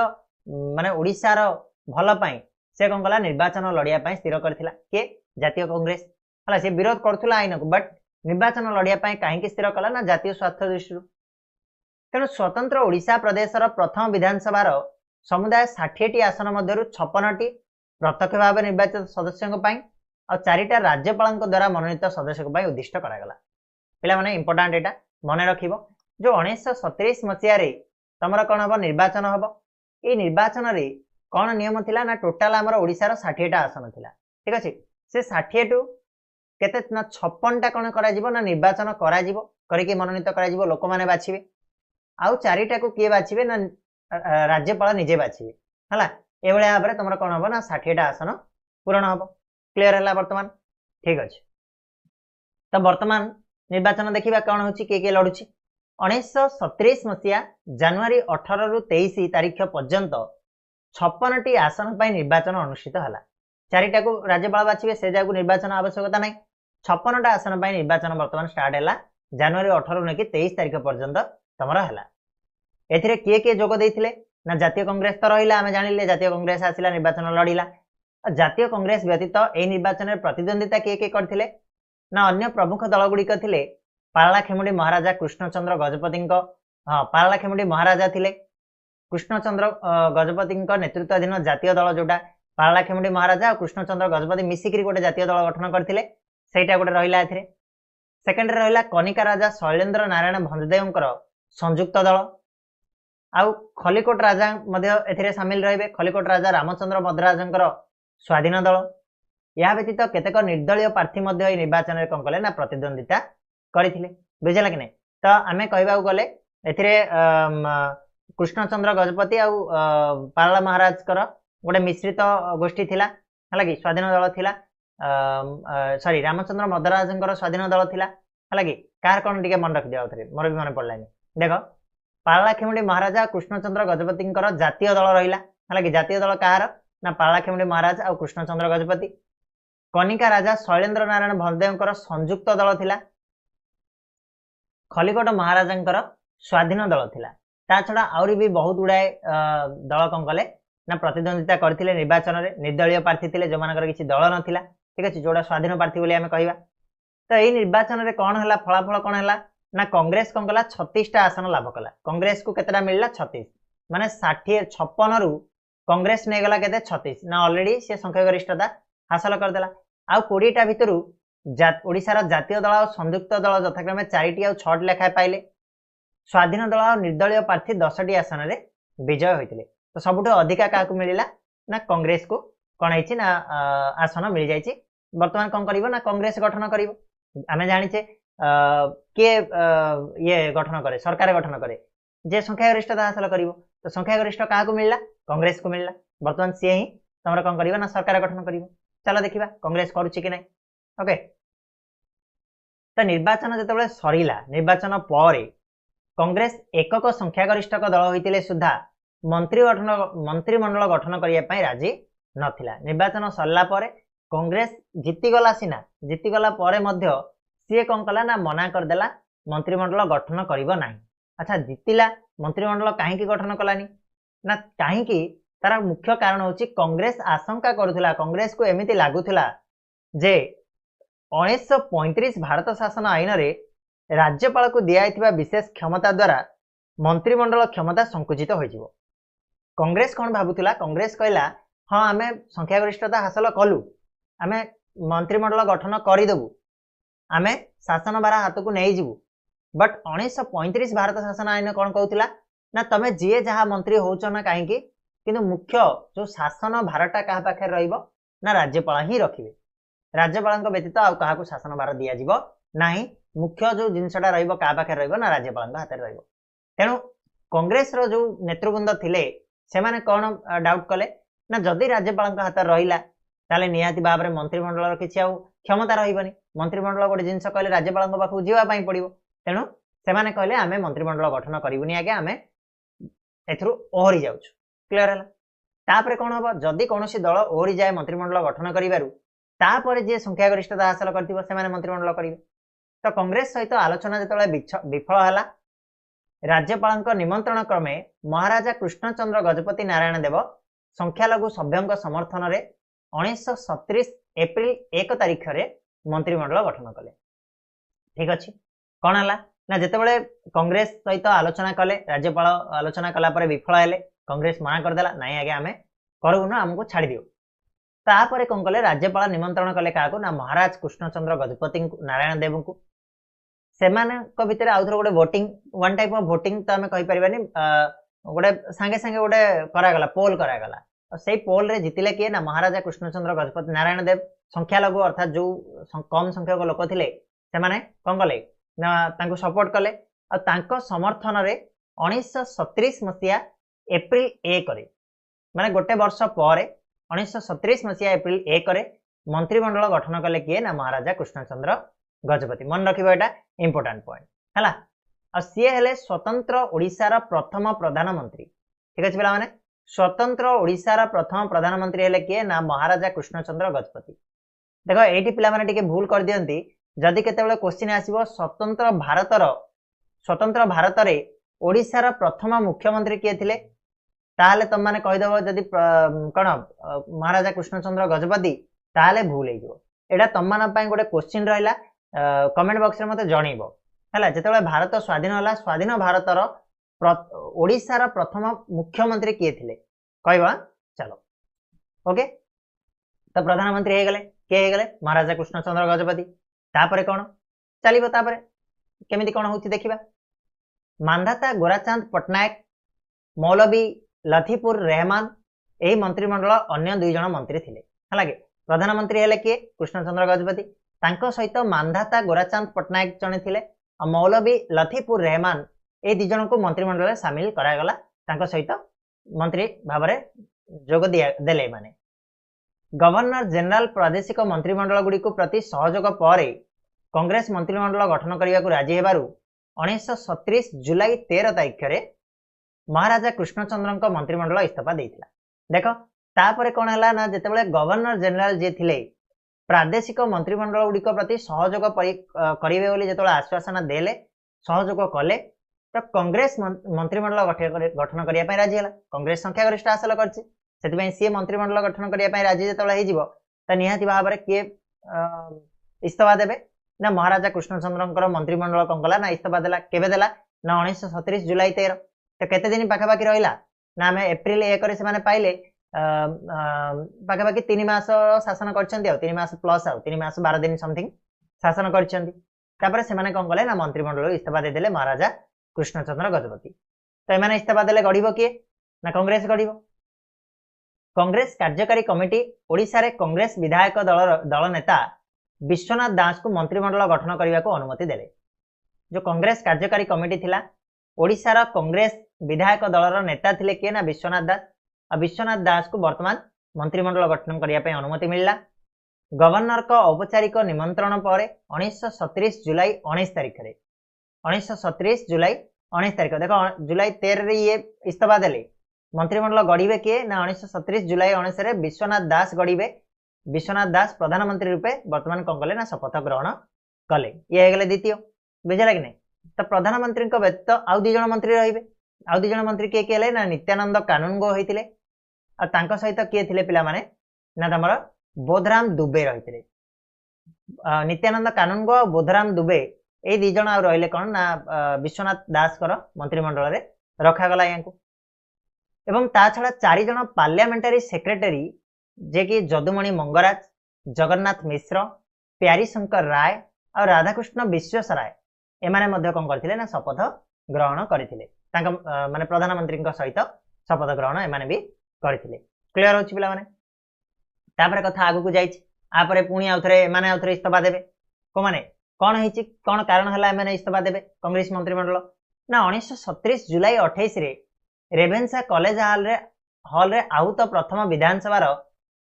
माने ओडिसा रो भल पई से कोन कला निर्वाचन लड़िया पई स्थिर करथिला के जातीय कांग्रेस हला से विरोध करथुला आईन को बट निर्वाचन लड़िया पई काहे कि स्थिर कला ना जातीय स्वार्थ दृष्टि तेणु स्वतंत्र ओडिशा प्रदेश रो प्रथम विधानसभा रो समुदाय 60 टी आसन मध्यरु 56 टी प्रत्यक्ष भाव निर्वाचित सदस्यों पई और 4टा राज्यपाल द्वारा मनोनीत सदस्य पई उद्दिष्ट करा गला पिला माने इंपोर्टेंट एटा मने रखिबो जो 1937 मसिया रे तमरा कोन हबो निर्वाचन हबो ए निर्वाचन रे कोन नियम थिला ना टोटल हमर ओडिसा रो 60 टा आसन थिला ठीक अछि से 60 टू केते ना 56 टा कोन करा जिवो ना निर्वाचन करा जिवो करी के मनोनीत करा जिवो लोक माने बाछिबे आउ 4टा को किए बाछिबे ना राज्यपाल निजे बाछिबे हला ए भले भाबरे तमरा कोन हबो ना 60 टा आसन पूर्ण हबो क्लियर हला वर्तमान ठीक अछि तो वर्तमान निर्वाचन देखिबा कोन होछि के लडुछि 1937 मसिया जनवरी 18 रु 23 तारीख पर्यंत 56 टी आसन पई निर्वाचन अनुष्ठित हला 4टा को राज्यपाल बाछिबे से जागु निर्वाचन आवश्यकता नै 56 टा आसन पई निर्वाचन वर्तमान स्टार्ट हला जनवरी 18 रु नेकी 23 तारीख पर्यंत तमरा हला एथिरे के जोग देथिले ना जातीय कांग्रेस तो रहिला हमें जानिले जातीय कांग्रेस आसिला निर्वाचन लड़िला जातीय कांग्रेस व्यतीत ए निर्वाचन में प्रतिद्वंदिता के करथिले ना अन्य प्रमुख दल गुडी थिले पारलाखेमुंडी महाराजा कृष्णचंद्र गजपति हां पारलाखेमुंडी महाराजा थिले कृष्णचंद्र गजपति नेतृत्वाधीन जातीय दल जोटा पारलाखेमुंडी महाराजा और कृष्णचंद्र गजपति मिसिकरी गोटे जातीय दल गठन करथिले सेटा गोटे रहिला एथिरे सेकेंड रे रहिला कनिका राजा शैलेंद्र नारायण भंजदेवंकर संयुक्त दल आउ खलिकोट राजा मध्य एथिरे शामिल रहिबे खलिकोट राजा रामचंद्र मद्राजंकर स्वाधीन दल या व्यतीत केतेक निर्दलीय प्रार्थी मध्य ए निर्वाचन रे कोन कले ना प्रतिद्वंदिता करिथिले बुझला कि नै तो आमे कहबा गले एथिरे कृष्णचंद्र गजपति आउ पारला महाराज कर गोटे मिश्रित गोष्ठी थिला हला कि स्वाधीन दल थिला सॉरी रामचंद्र मद्राजंकर स्वाधीन दल थिला हला कि कार कोन टिके मन रख दिया उथरे मोर भी मन पड़लानी देखो पारलाखेमुंडी महाराजा कृष्णचंद्र गजपति जातीय दल रहिला हला कि जातीय दल कार ना पारलाखेमुंडी महाराज और कृष्णचंद्र गजपति कनिका राजा शैलेंद्र नारायण भंजदेवंकर संयुक्त दल थिला खलिकोट महाराजंकर स्वाधीन दल थिला ता छडा आउरी भी बहुत गुडाए दल कोन कले ना प्रतिद्वंदिता करथिले निर्वाचन रे निर्दलीय प्रार्थी थिले जो मानकर किछि दल नथिला ठीक अछि जोडा स्वाधीन प्रार्थी बोली हमें कहबा तो एई निर्वाचन रे कोन हला फलाफल कोन हला ना कांग्रेस कोन कला 36 टा आसन लाभ कला कांग्रेस को केतरा मिलला 36 माने 60 56 रु कांग्रेस ने गला केते 36 ना ऑलरेडी से संख्या गरिष्ठता हासिल कर देला आ 20 टा भितरु ओडिसा रा जातीय दल और संयुक्त दल यथाक्रमे 4 टी और 6 टी लेखा पाइले स्वाधीन दल और निर्दलीय प्रार्थी 10 टी आसन रे विजय होइतिले तो सबुठ अधिका का को मिलिला ना कांग्रेस को कोन हैछि ना आसन मिल जायछि वर्तमान कोन करिवो ना कांग्रेस गठन करिवो आमे जानि छे के ये गठन करे सरकार गठन करे जे संख्या गरिष्ठता हासिल करिवो तो संख्या गरिष्ठ का को मिलला कांग्रेस को मिलला वर्तमान से ही तमरा कोन करिवो ना सरकार गठन करिवो चलो देखिबा कांग्रेस करूछि कि नै ओके तो निर्वाचन जो सरीला निर्वाचन पर कांग्रेस एकक संख्यागरिष्ठक दल होते सुधा मंत्रिमंडल गठन करने राजी नथिला। निर्वाचन सरला पर कांग्रेस जीतीगला सीना जीतीगला पर सी कौन कला ना मना करदेला मंत्रिमंडल गठन करिबो नाही। अच्छा जीतिला मंत्रिमंडल कहीं गठन कलानी ना कहीं तार मुख्य कारण होची कांग्रेस आशंका करुला कांग्रेस को एमिति लागुला जे 1935 भारत शासन आईन रे राज्यपाल को दिया विशेष क्षमता द्वारा मंत्रिमंडल क्षमता संकुचित हो। कांग्रेस कौन भावुला कांग्रेस कहला हाँ आमे संख्यागरिष्ठता हासिल कलु आमे मंत्रिमंडल गठन करदेबू आमे शासन भार हाथ को नहीं जीवु बट 1935 भारत शासन आईन कौन कहूला ना तमे जीए जहाँ मंत्री होचो ना कहीं किंतु मुख्य जो शासन भारटा क्या पाखे रहिबो ना राज्यपाल ही रखिबे। राज्यपाल व्यतीत आउ क्या शासन भार दिया जीवो नाही मुख्य जो जिनसटा रहिबो क्या पाखे रहिबो ना राज्यपाल हाथ में रहिबो। तेणु कांग्रेस रो जो नेतृवृंद थिले से माने कौन डाउट कले ना जदि राज्यपाल हाथ रहिला ताले निहाती भाव में मंत्रिमंडल किसी आउ क्षमता रहिबनी मंत्रिमंडल गोटे जिनस कहले राज्यपाल पाखु जीवा पई पड़िबो। तेणु से माने कहले आमे मंत्रिमंडल गठन करिबुनी आगे आमे एथरु ओहरी जाउछु। क्लियर है तापर कौन हम जदि कौन दल ओहरी जाए मंत्रिमंडल गठन करू तापर जी संख्यागरिष्ठता हासिल कर मंत्रिमंडल करेंगे। तो कांग्रेस सहित आलोचना जो विफल है राज्यपाल निमंत्रण क्रमे महाराजा कृष्णचंद्र गजपति नारायण देव संख्यालघु सभ्यों समर्थन में 1937 एप्रिल 1 तारिख रे मंत्रिमंडल गठन कले। ठीक अच्छे कौन है ना जितेबाला कांग्रेस सहित आलोचना कले राज्यपाल आलोचना कलापर विफल है कांग्रेस मना करदेला नाई आगे आमे करूना आमको छाड़ दियो। तापर कौन कले राज्यपाल निमंत्रण कले क्या ना महाराज कृष्णचंद्र गजपति नारायण देव को सेमानक भितर आउ थे गोटे voting one type of voting तो आम कहीपरि गोटे सांगे सांगे गोटे करागला पोल करागला से पोल रे जितिले किए ना महाराजा कृष्णचंद्र गजपति नारायण देव संख्यालघु अर्थात जो कम संख्यक लोक थे से कौन कले ना तांको सपोर्ट कले और समर्थन रे 1937 मसीहा एप्रिल 1 माने गोटे वर्ष पर 1937 मसीहा एप्रिल 1 मंत्रिमंडल गठन कले किए ना महाराजा कृष्णचंद्र गजपति। मन रखिबो एटा इंपोर्टेंट पॉइंट हला और सी हेले स्वतंत्र ओडिशार प्रथम प्रधानमंत्री। ठीक अच्छे पे स्वतंत्र ओडिशार प्रथम प्रधानमंत्री हेले किए ना महाराजा कृष्णचंद्र गजपति। देख ये पे भूल कर दियंती जदि केतेबेले क्वेश्चन आसीबो स्वतंत्र भारत रे ओडिशार प्रथम मुख्यमंत्री किए थिले ताहले तुम माने कहीदेव जदि कौन महाराजा कृष्णचंद्र गजपति ताहले भूल हो एटा तुम मान गोटे क्वेश्चन रहा कमेंट बॉक्स रे मते जणीबो हैला जेतेबेले भारत स्वाधीन होला स्वाधीन भारतर ओडिशार प्रथम मुख्यमंत्री किए थिले कहबा चलो ओके। तो प्रधानमंत्री हे गले के हे गले महाराजा कृष्णचंद्र गजपति। तापरे कौन चलिबो तापरे केमिति कौन होउछि देखिबा। मांधाता गोराचांद पटनायक मौलवी लथीपुर रहमान यही मंत्रिमंडल अन्य 2 जन मंत्री थिले हला के प्रधानमंत्री हेले किए कृष्णचंद्र गजपति तांको सहित मांधाता गोराचांद पटनायक जने थिले और मौलवी लथीपुर रहमान ए 2 जन को मंत्रिमंडल में सामिल करागला तांको सहित मंत्री भाव में जोग देले माने। गवर्नर जनरल प्रादेशिक मंत्रिमंडल गुड़ी को प्रति सहयोग पर कांग्रेस मंत्रिमंडल गठन करने को राजी हेबारु 1937 जुलाई 13 तारिख रे महाराजा कृष्णचंद्र मंत्रिमंडल इस्तीफा देइथिला। देख तापर कौन है ना जितेबाला गवर्नर जनरल जी थिले प्रादेशिक मंत्रिमंडल गुड़िक प्रति सहयोग करेंगे बोली जो आश्वासन देले सहयोग कले तो कांग्रेस मंत्रिमंडल गठन करने राजी है। कांग्रेस संख्यागरिष्ठ हासिल कर सी मंत्रिमंडल गठन करने राजी जो तो निहाती भाव में किए इस्तीफा देवे ना महाराजा कृष्णचंद्र मंत्रिमंडल कौन कला ना इस्तीफा देला केबे देला ना 1937 जुलाई 13 तो केते दिन पाखापाखि रहिला ना आम एप्रिल 1 से माने पाइले पाखापाखि 3 मास शासन करछन्ती 3 मास प्लस 3 मास 12 दिन समथिंग शासन करछन्ती। तापर से माने कौन कले ना मंत्रिमंडल इस्तीफा दे देले महाराजा कृष्णचंद्र गजपति। तो एमाने इस्तीफा देले गढ़िबो किए ना कांग्रेस गढ़िबो। कांग्रेस कार्यकारी कमिटी ओडिशा रे कांग्रेस विधायक दल नेता विश्वनाथ दास को मंत्रिमंडल गठन करने को अनुमति देले। जो कांग्रेस कार्यकारी कमिटी थिला ओडिशार कांग्रेस विधायक दलर नेता थिले किए ना विश्वनाथ दास और विश्वनाथ दास को वर्तमान मंत्रिमंडल गठन करने अनुमति मिलला। गवर्नर का औपचारिक निमंत्रण पर 1937 जुलाई 19 तारीख रे 1937 जुलाई 19 तारीख देखो जुलाई 13 रे ये इस्तीफा देले मंत्रिमंडल गढ़िबे किए ना 1937 जुलाई 19 रे विश्वनाथ दास गढ़िबे विश्वनाथ दास प्रधानमंत्री रूपे वर्तमान कौन कले ना शपथ ग्रहण कले ये गले द्वितीय बुझला कि नहीं तो प्रधानमंत्री व्यतीत आउ दी जन मंत्री रहिबे आउ दी जन मंत्री किए किए ना नित्यानंद कानूनगो होइतिले आ तांको सहित किए थिले पिला माने ना तमर बोधराम दुबे रहितिले नित्यानंद कानूनगो आ बोधराम दुबे ए दी जन आ रहिले कोन ना विश्वनाथ दास कर मंत्रिमंडल रे रखा गला यांको एवं ता छडा चारि जन पार्लियामेंटरी सेक्रेटरी जे कि जदुमणि मंगराज जगन्नाथ मिश्र प्यारी शंकर राय और राधाकृष्ण विश्वेश्वराय एमाने मध्य कौन करथिले ना शपथ ग्रहण करथिले तांका माने प्रधानमंत्री सहित शपथ ग्रहण एमाने भी करथिले क्लियर होछि पिला माने तापरे कथा आगु को जाइछि आपरे पुणी आउथरे एमाने आउथरे इस्तीफा देबे को माने कोन हिछि कोन कारण हला एमाने इस्तीफा देबे कांग्रेस मंत्रिमंडल ना 1937 जुलाई 28 रे रेभेन्सा कॉलेज हॉल रे आहुत प्रथम विधानसभा रो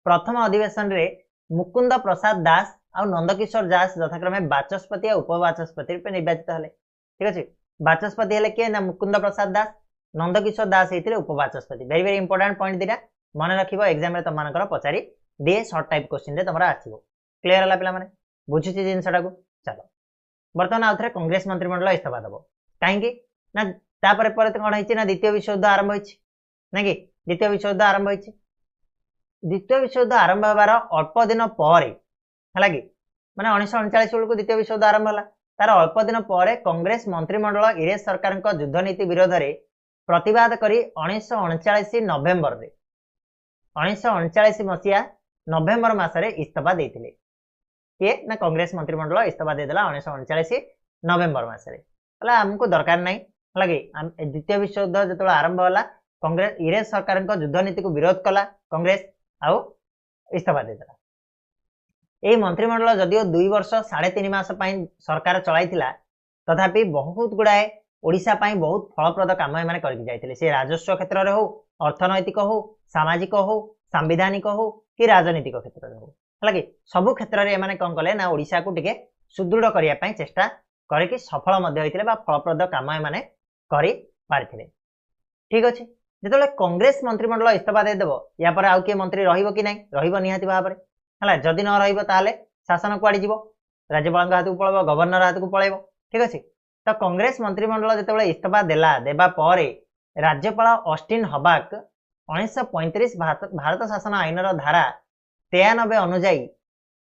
प्रथम अधिवेशन रे मुकुंद प्रसाद दास और नंदकिशोर दास यथाक्रमे बाचस्पति और उपबाचस्पति रूपे निर्वाचित हले ठीक अछि बाचस्पति हले के ना मुकुंद प्रसाद दास नंदकिशोर दास हेतिले उपबाचस्पति वेरी वेरी इंपोर्टेंट पॉइंट दिना मन रखिबो एग्जाम रे तमानकर पचारी दिए शॉर्ट टाइप क्वेश्चन रे तमरा आसीबो क्लियर हला पिला माने बुझिछि जिंसटा को चलो वर्तमान आउथरे कांग्रेस मंत्रिमंडल इस्तीफा दबो काहेकि ना तापरे परे कोन हिछि ना द्वितीय विश्वयुद्ध आरंभ होइछि ना कि द्वितीय विश्वयुद्ध आरंभ होइछि द्वितीय विश्वयुद्ध आरंभ होबार अल्प दिन पर है माने 1939 बेलू द्वितीय विश्वयुद्ध आरंभ है तार अल्प दिन पर कांग्रेस मंत्रिमंडल इंग्रेज सरकार युद्ध नीति विरोध में प्रतिवाद करी 1939 नवेम्बर रे 1939 मसीहा नवेम्बर मासरे इस्तीफा देथिले के ना कांग्रेस मंत्रिमंडल इस्तीफा देदेला 1939 नवेम्बर मासरे हला हमको दरकार नहीं लगे द्वितीय विश्वयुद्ध जो आरंभ होला कांग्रेस इंग्रेज सरकार युद्ध नीति को विरोध कला कांग्रेस आउ इस्तीफा देदेला यही मंत्रिमंडल जदिओ 2 वर्ष 3.5 मास सरकार चलाइथिला तथापि बहुत गुड़ाए ओडिशा पाई बहुत फलप्रद काम एमाने करके जाइथिले से राजस्व क्षेत्र रे हो अर्थनैतिक हो सामाजिक हो संवैधानिक हो कि राजनीतिक क्षेत्र रे हो हलाकि सब क्षेत्र रे एमाने कोन कले ना ओडिशा को टिके सुदृढ़ करिया पाई चेष्टा करे कि सफल मध्ये होइथिले बा फलप्रद काम एमाने करि पारिथिले ठीक अछि जेतले कांग्रेस मंत्रिमंडल इस्तीफा दे देबो या पर आउ के मंत्री रहिबो कि नै रहिबो निहाती भाबरे हला जदि न रहिबो ताले शासन कुआडी जीवो राज्यपाल हाथ को पळेबो गवर्नर हाथ को पळेबो ठीक अछि तो कांग्रेस मंत्रिमंडल जेतेबेले इस्तीफा देबा परे राज्यपाल ऑस्टिन हबाक 1935 भारत शासन आईन धारा 93 अनुजाई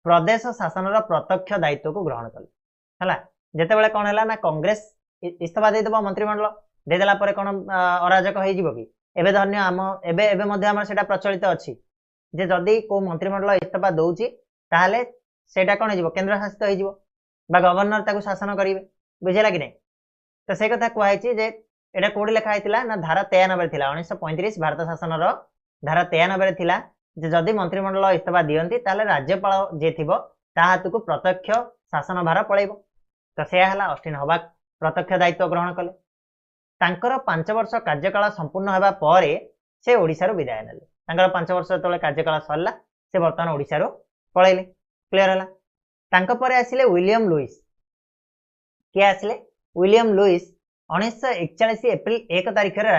प्रदेश शासन प्रत्यक्ष दायित्व को ग्रहण कले हला जेतेबेले कोन हला ना कांग्रेस इस्तीफा दे देबो मंत्रिमंडल देदेला परे कोन अराजक होई जीवो कि एबे धन्य आम एबे एबे मध्ये हमर सेटा प्रचलित अछि जे जदि को मंत्रिमंडल इस्तीफा दउची ताले सेटा कोन हिजबो केंद्र शासित हिजबो बा गवर्नर ताको शासन करिवे बुझेला कि नै तो से कथा कहै छी जे एटा कोडी लेखा आइतिला ना धारा 93 थिला 1935 भारत शासन रो धारा 93 थिला जे जदि मंत्रिमंडल इस्तीफा दियंती ताले राज्यपाल जे थिबो ता हाथ को प्रत्यक्ष शासन भार पळेबो तो से हला ऑस्टिन हबाक प्रत्यक्ष दायित्व ग्रहण कले तांकर 5 वर्ष कार्यकाल संपूर्ण हेबा परे से ओडिसा रो विदाय नेले तांकर 5 वर्ष तले कार्यकाल सरला से वर्तमान ओडिसा रो पळेले क्लियर हला तांक परे आसिले विलियम लुइस के आसिले विलियम लुइस 1941 एप्रिल 1 तारिख रे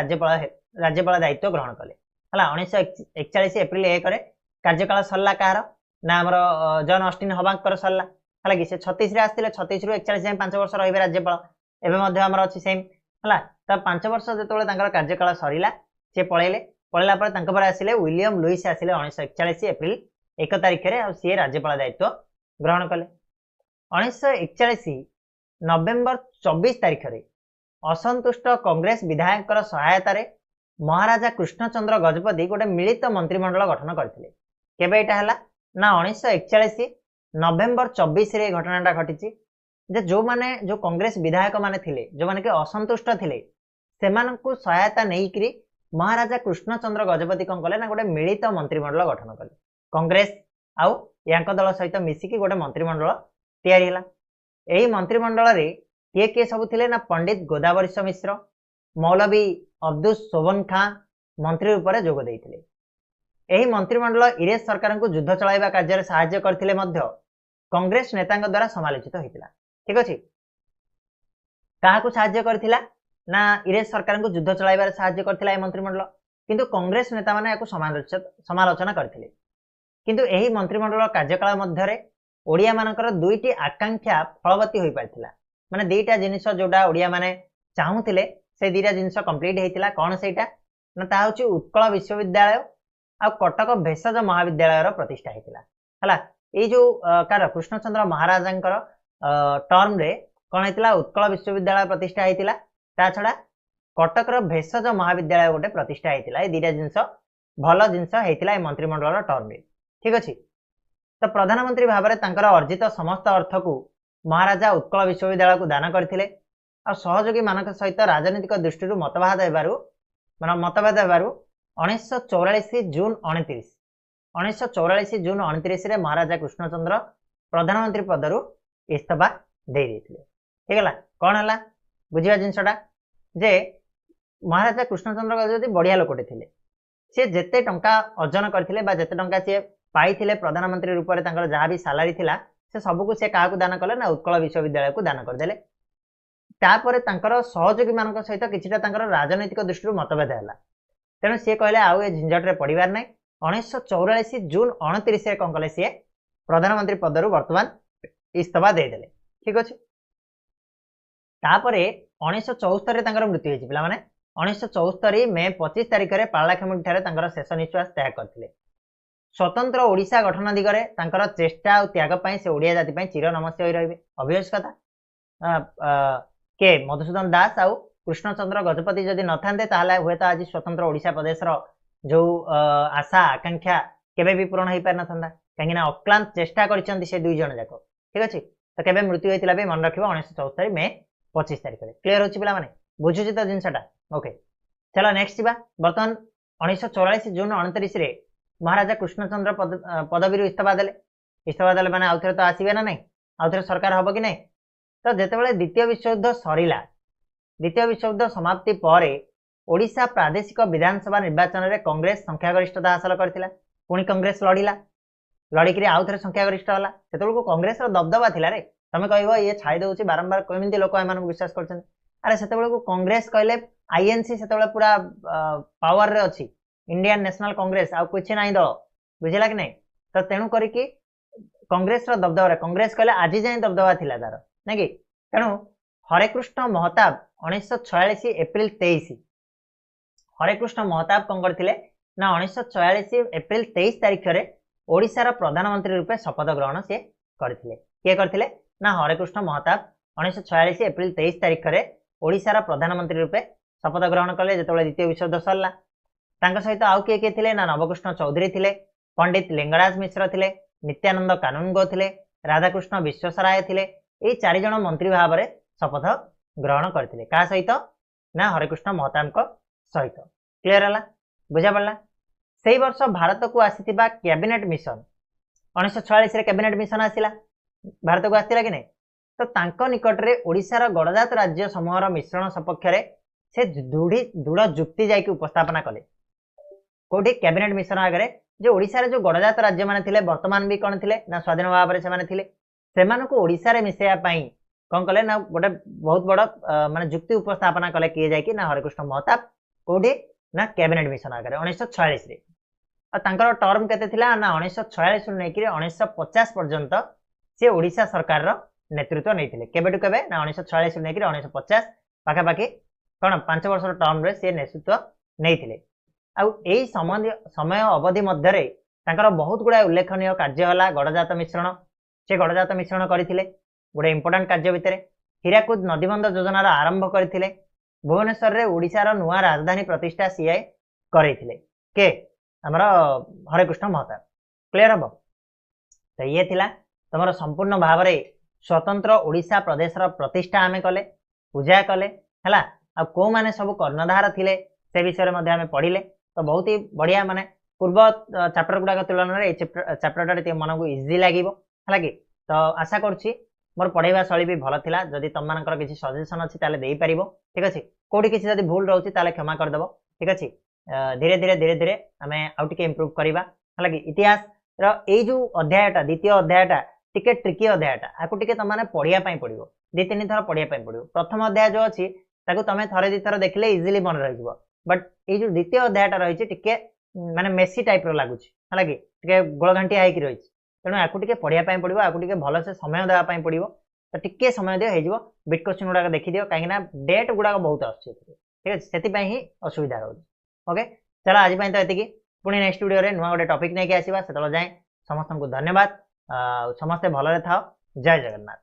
राज्यपाल दायित्व ग्रहण कले हला 1941 एप्रिल 1 रे कार्यकाल सरला कार ना हमर जॉन ऑस्टिन हबाकर सरला हला कि से 36 रे आस्तिले 36 रु 41 जाय 5 वर्ष रहिबे राज्यपाल एबे मध्ये हमर अछि सेम हला त 5 वर्ष जेतोले तांकर कार्यकाल सरिला से पळेला पर तांक पर आसिले विलियम लुइस आसिले 1941 एप्रिल 1 तारिख रे आ से राज्यपाल दायित्व ग्रहण कले 1941 नवेम्बर 24 तारिख रे असंतुष्ट कांग्रेस विधायक सहायता रे महाराजा कृष्णचंद्र गजपति गोटे मिलित मंत्रिमंडल गठन करथिले केबे एटा हला ना 1941 नवेम्बर 24 रे घटनाटा घटिछि जे जो कांग्रेस विधायक माने थिले जो माने के असंतुष्ट थिले सेमानकु सहायता नेइकरी महाराजा कृष्णचंद्र गजपति कोन कले ना गोटे मिलित मंत्रिमंडल गठन कले कांग्रेस आउ यांक दल सहित मिसिकी गोटे मंत्रिमंडल तैयारी हला एही मंत्रिमंडल रे के सब थिले ना पंडित गोदावरी मिश्र मौलवी अब्दुल सोबन खां मंत्री रूप में जोग देइथिले ଏହି ମନ୍ତ୍ରିମଣ୍ଡଳ ଇରେଶ ସରକାରଙ୍କୁ ଯୁଦ୍ଧ ଚଳାଇବା କାର୍ଯ୍ୟରେ ସାହାଯ୍ୟ କରିଥିଲେ ମଧ୍ୟ କଂଗ୍ରେସ ନେତାଙ୍କ ଦ୍ୱାରା ସମାଲୋଚିତ ହୋଇଥିଲା। ଠିକ ଅଛି, କାହାକୁ ସାହାଯ୍ୟ କରିଥିଲା ନା ଇରେଶ ସରକାରଙ୍କୁ ଯୁଦ୍ଧ ଚଳାଇବାରେ ସାହାଯ୍ୟ କରିଥିଲା ଏହି ମନ୍ତ୍ରିମଣ୍ଡଳ, କିନ୍ତୁ କଂଗ୍ରେସ ନେତାମାନେ ଏହାକୁ ସମାଲୋଚନା କରିଥିଲେ। କିନ୍ତୁ ଏହି ମନ୍ତ୍ରିମଣ୍ଡଳ କାର୍ଯ୍ୟକାଳ ମଧ୍ୟରେ ଓଡ଼ିଆ ମାନଙ୍କର ଦୁଇଟି ଆକାଂକ୍ଷା ଫଳବତୀ ହୋଇପାରିଥିଲା। ମାନେ ଦୁଇଟା ଜିନିଷ ଯୋଉଟା ଓଡ଼ିଆ ମାନେ ଚାହୁଁଥିଲେ ସେ ଦୁଇଟା ଜିନିଷ କମ୍ପ୍ଲିଟ୍ ହେଇଥିଲା। କ'ଣ ସେଇଟା ନା ତାହା ହେଉଛି ଉତ୍କଳ ବିଶ୍ୱବିଦ୍ୟାଳୟ ଆଉ କଟକ ଭେଷଜ ମହାବିଦ୍ୟାଳୟର ପ୍ରତିଷ୍ଠା ହେଇଥିଲା। ହେଲା, ଏଇ ଯୋଉ କାର କୃଷ୍ଣଚନ୍ଦ୍ର ମହାରାଜାଙ୍କର ଟର୍ମରେ କ'ଣ ହେଇଥିଲା, ଉତ୍କଳ ବିଶ୍ୱବିଦ୍ୟାଳୟ ପ୍ରତିଷ୍ଠା ହେଇଥିଲା, ତା ଛଡ଼ା କଟକର ଭେଷଜ ମହାବିଦ୍ୟାଳୟ ଗୋଟେ ପ୍ରତିଷ୍ଠା ହେଇଥିଲା। ଏଇ ଦୁଇଟା ଜିନିଷ ଭଲ ଜିନିଷ ହେଇଥିଲା ଏ ମନ୍ତ୍ରିମଣ୍ଡଳର ଟର୍ମରେ। ଠିକ ଅଛି, ତ ପ୍ରଧାନମନ୍ତ୍ରୀ ଭାବରେ ତାଙ୍କର ଅର୍ଜିତ ସମସ୍ତ ଅର୍ଥକୁ ମହାରାଜା ଉତ୍କଳ ବିଶ୍ୱବିଦ୍ୟାଳୟକୁ ଦାନ କରିଥିଲେ। ଆଉ ସହଯୋଗୀ ମାନଙ୍କ ସହିତ ରାଜନୈତିକ ଦୃଷ୍ଟିରୁ ମତଭେଦ ହେବାରୁ 1944 ଜୁନ 29ରେ ମହାରାଜା କୃଷ୍ଣଚନ୍ଦ୍ର ପ୍ରଧାନମନ୍ତ୍ରୀ ପଦରୁ ଇସ୍ତଫା ଦେଇଥିଲେ। ହେଇଗଲା, କ'ଣ ହେଲା ବୁଝିବା ଜିନିଷଟା ଯେ ମହାରାଜା କୃଷ୍ଣଚନ୍ଦ୍ର ଯଦି ବଢିଆ ଲୋକଟେ ଥିଲେ, ସେ ଯେତେ ଟଙ୍କା ଅର୍ଜନ କରିଥିଲେ ବା ଯେତେ ଟଙ୍କା ସେ ପାଇଥିଲେ ପ୍ରଧାନମନ୍ତ୍ରୀ ରୂପରେ ତାଙ୍କର ଯାହା ବି ସାଲାରୀ ଥିଲା ସେ ସବୁକୁ ସେ କାହାକୁ ଦାନ କଲେ ନା ଉତ୍କଳ ବିଶ୍ୱବିଦ୍ୟାଳୟକୁ ଦାନ କରିଦେଲେ। ତାପରେ ତାଙ୍କର ସହଯୋଗୀ ମାନଙ୍କ ସହିତ କିଛିଟା ତାଙ୍କର ରାଜନୈତିକ ଦୃଷ୍ଟିରୁ ମତଭେଦ ହେଲା, ତେଣୁ ସିଏ କହିଲେ ଆଉ ଏ ଝିଞ୍ଜଟରେ ପଡ଼ିବାର ନାହିଁ। 1944 ଜୁନ 29ରେ କ'ଣ କଲେ, ସିଏ ପ୍ରଧାନମନ୍ତ୍ରୀ ପଦରୁ ବର୍ତ୍ତମାନ ଇସ୍ତଫା ଦେଇଦେଲେ। ଠିକ ଅଛି, ତାପରେ 1974ରେ ତାଙ୍କର ମୃତ୍ୟୁ ହେଇଛି। ପିଲାମାନେ 1974 ମେ 25 ତାରିଖରେ ପାରଳାଖେମୁଣ୍ଡି ଠାରେ ତାଙ୍କର ଶେଷ ନିଶ୍ୱାସ ତ୍ୟାଗ କରିଥିଲେ। ସ୍ୱତନ୍ତ୍ର ଓଡ଼ିଶା ଗଠନ ଦିଗରେ ତାଙ୍କର ଚେଷ୍ଟା ଆଉ ତ୍ୟାଗ ପାଇଁ ସେ ଓଡ଼ିଆ ଜାତି ପାଇଁ ଚିର ନମସ୍ୟ ହୋଇ ରହିବେ। ଅଭିୟସ କଥା, କେ ମଧୁସୂଦନ ଦାସ ଆଉ କୃଷ୍ଣଚନ୍ଦ୍ର ଗଜପତି ଯଦି ନଥାନ୍ତେ ତାହେଲେ ହୁଏତ ଆଜି ସ୍ୱତନ୍ତ୍ର ଓଡ଼ିଶା ପ୍ରଦେଶର ଯୋଉ ଆଶା ଆକାଂକ୍ଷା କେବେ ବି ପୂରଣ ହେଇପାରିନଥାନ୍ତା, କାହିଁକି ନା ଅକ୍ଲାନ୍ତ ଚେଷ୍ଟା କରିଛନ୍ତି ସେ ଦୁଇ ଜଣ ଯାକ। ଠିକ ଅଛି, ତ କେବେ ମୃତ୍ୟୁ ହେଇଥିଲା ବି ମନେ ରଖିବ 1974 ମେ 25 ତାରିଖରେ। କ୍ଲିୟର ଅଛି ପିଲାମାନେ, ବୁଝୁଛି ତ ଜିନିଷଟା? ଓକେ, ଚାଲ ନେକ୍ସଟ ଯିବା। ବର୍ତ୍ତମାନ 1944 ଜୁନ 29ରେ ମହାରାଜା କୃଷ୍ଣଚନ୍ଦ୍ର ପଦବୀରୁ ଇସ୍ତଫା ଦେଲେ ମାନେ ଆଉଥରେ ତ ଆସିବେ ନା ନାହିଁ, ଆଉଥରେ ସରକାର ହବ କି ନାହିଁ? ତ ଯେତେବେଳେ ଦ୍ୱିତୀୟ ବିଶ୍ୱଯୁଦ୍ଧ ସରିଲା, ଦ୍ୱିତୀୟ ବିଶ୍ୱଯୁଦ୍ଧ ସମାପ୍ତି ପରେ ଓଡ଼ିଶା ପ୍ରାଦେଶିକ ବିଧାନସଭା ନିର୍ବାଚନରେ କଂଗ୍ରେସ ସଂଖ୍ୟାଗରିଷ୍ଠତା ହାସଲ କରିଥିଲା। ପୁଣି କଂଗ୍ରେସ ଲଢ଼ିକିରି ଆଉଥରେ ସଂଖ୍ୟାଗରିଷ୍ଠ ହେଲା। ସେତେବେଳକୁ କଂଗ୍ରେସର ଦବଦବା ଥିଲା ରେ। ତମେ କହିବ ଇଏ ଛାଇ ଦେଉଛି ବାରମ୍ବାର, କେମିତି ଲୋକ ଏମାନଙ୍କୁ ବିଶ୍ୱାସ କରୁଛନ୍ତି? ଆରେ ସେତେବେଳକୁ କଂଗ୍ରେସ କହିଲେ ଆଇଏନସି ସେତେବେଳେ ପୁରା ପାୱାରରେ ଅଛି, इंडियन नेशनल कांग्रेस आउ किछि नाही दल, बुझिला कि नहीं? तो तेणु करिकी कांग्रेस रो दबदबा, कांग्रेस कहले आज जाए दबदबा थिला तार ना कि। तेणु हरेकृष्ण महताब 1946 एप्रिल 23 हरेकृष्ण महताब कौन करथिले ना 1946 एप्रिल 23 तारीख रे ओडिसा रो प्रधानमंत्री रूपे शपथ ग्रहण से करथिले। के करथिले ना हरेकृष्ण महताब 1946 एप्रिल 23 तारीख रे ओडिसा रो प्रधानमंत्री रूपे शपथ ग्रहण कले। जेतेबेले द्वितीय विश्वयुद्ध सरला तांका सहित आउ किए थिले ना नवकृष्ण चौधरी थिले, पंडित लिंगराज मिश्र थिले, नित्यानंद कानूनगो थिले, राधाकृष्ण विश्वसराय थिले। एई चारि जण मंत्री भाव में शपथ ग्रहण करथिले। का सहित ना हरेकृष्ण महताब सहित। क्लियर है, बुझा पड़ा? से वर्ष भारत को आसीथिबा कैबिनेट मिशन 1946 रे कैबिनेट मिशन आसिला भारत को आसिला कि नहीं? तो तांको निकट रे ओडिशार गणजात राज्य समूहर मिश्रण सपक्ष रे से दृढ़ जुक्ति जाइके उपस्थापना कले। कोठी कैबिनेट मिशन आगे जो ओडिशा रे जो गणजात राज्य माने थिले वर्तमान भी कौन थिले ना स्वाधीन भाव में से थिले, सेमानकु ओडिशा रे मिसेया पई कौन कले ना गोटे बहुत बड़ माने जुक्ति उपस्थापना कले किए जाइके ना हरेकृष्ण महताब कोठी ना कैबिनेट मिशन आगे 1946 रे। आ तांकर टर्म केते थिला ना 1946 रु नेकिरे 1950 पर्यंत से ओडिशा सरकार रो नेतृत्व नैथिले। केबेटु केबे ना 1946 रु नेकिरे 1950 पाखा पाखी कौन 5 वर्ष टर्म रे से नेतृत्व नैथिले। आउ एई समय अवधि मध्य रे तांकर बहुत गुडा उल्लेखनीय कार्य होला। गणजात मिश्रण, से गणजात मिश्रण करथिले गोटे इंपोर्टेंट कार्य भितर। हीराकुद नदीबंध योजना आरंभ करथिले। भुवनेश्वर रे ओडिशा रो नुआ राजधानी प्रतिष्ठा सीआई करैथिले के हमर हरेकृष्ण महताब। क्लियर हम? तो ये थिला तमर संपूर्ण भाव रे स्वतंत्र ओडिशा प्रदेश रो प्रतिष्ठा आमे कले, पूजा कले हला। आ को माने सब कर्णधार थिले से विषय में आमे पढ़िले। तो बहुत ही बढ़िया माने पूर्व चैप्टर गुड़ाक तुलन में चैप्टर मन को इजी लगे है। तो आशा करुच्ची मोर पढ़ाइबा शैली भी भल थिला। जदि तुम मानकर किसी सजेशन अच्छी ताले दे पारिबो। ठीक अच्छे, कोठी किसी जदि भूल रोचे ताले क्षमा करदेव। ठीक अच्छे, धीरे धीरे धीरे धीरे आम आउ टिके इम्प्रूव करवा है कि इतिहास रो जो अध्यायटा द्वितीय अध्यायटा टिके ट्रिकी अध्यायटा आपको टिके तुम मैंने पढ़ाई पड़ो 2-3 थर पढ़ाई पड़ो प्रथम अध्याय जो अच्छी तुम थे 2 थर देखले इजिली मन रही बट ये जो द्वितीय अध्यायटा रही टिके माने मेसी टाइप लगुच है कि गोलघांटिया होगी रही तेणु आपको टिके पढ़ाई पड़ो आपको टिके भलसे समय देवाई पड़ो तो टिके समय दियो बिट क्वेश्चन गुड़ाक देखिदियो कहीं डेट गुड़ाक बहुत आस ठीक है से ही असुविधा रोचे ओके चलो आज तो ये पुणी नेक्स्ट वीडियो रे नुआ गोटे टॉपिक नहीं आसवा से जाए समस्त को धन्यवाद समस्ते भलरे थाओ जय जगन्नाथ।